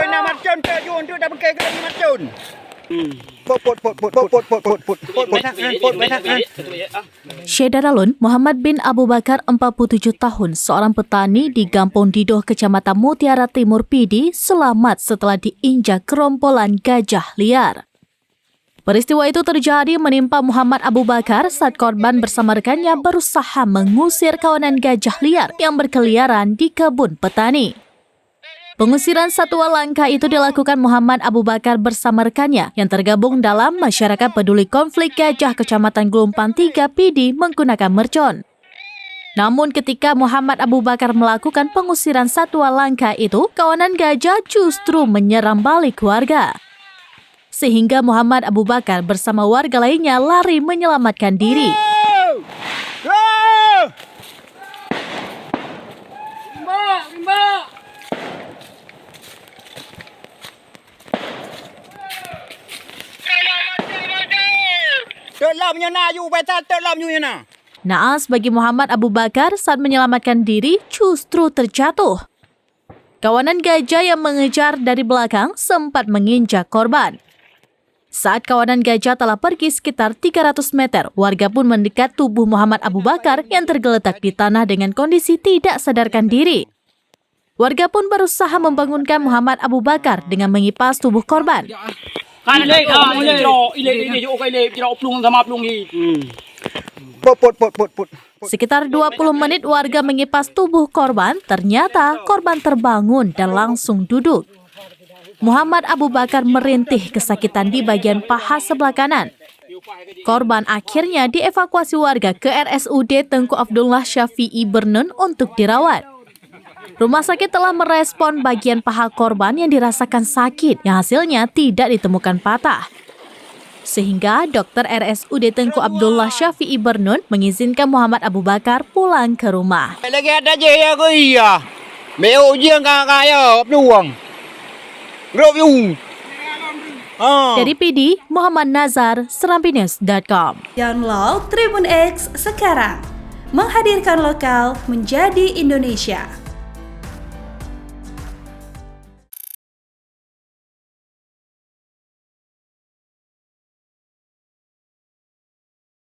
nak macun terjun tu dah pakai ke macun. Syeda Dalun, Muhammad bin Abu Bakar, 47 tahun, seorang petani di Gampong Didoh, Kecamatan Mutiara Timur, Pidi, selamat setelah diinjak gerombolan gajah liar. Peristiwa itu terjadi menimpa Muhammad Abu Bakar saat korban bersama rekannya berusaha mengusir kawanan gajah liar yang berkeliaran di kebun petani. Pengusiran satwa langka itu dilakukan Muhammad Abu Bakar bersama rekannya yang tergabung dalam Masyarakat Peduli Konflik Gajah Kecamatan Gelumpang 3 Pidi menggunakan mercon. Namun ketika Muhammad Abu Bakar melakukan pengusiran satwa langka itu, kawanan gajah justru menyerang balik warga. Sehingga Muhammad Abu Bakar bersama warga lainnya lari menyelamatkan diri. Naas bagi Muhammad Abu Bakar saat menyelamatkan diri justru terjatuh. Kawanan gajah yang mengejar dari belakang sempat menginjak korban. Saat kawanan gajah telah pergi sekitar 300 meter, warga pun mendekat tubuh Muhammad Abu Bakar yang tergeletak di tanah dengan kondisi tidak sadarkan diri. Warga pun berusaha membangunkan Muhammad Abu Bakar dengan mengipas tubuh korban. Sekitar 20 menit warga mengipas tubuh korban, ternyata korban terbangun dan langsung duduk. Muhammad Abu Bakar merintih kesakitan di bagian paha sebelah kanan. Korban akhirnya dievakuasi warga ke RSUD Tengku Abdullah Syafi'i Bernun untuk dirawat. Rumah sakit telah merespon bagian paha korban yang dirasakan sakit yang hasilnya tidak ditemukan patah. Sehingga dokter RSUD Tengku Abdullah Syafi'i Bernun mengizinkan Muhammad Abu Bakar pulang ke rumah. Lagi ada je ya ke iya. Meu je kaya peluang. Dari Pidi, Muhammad Nazar, serampinews.com. Download Tribun X sekarang. Menghadirkan lokal menjadi Indonesia.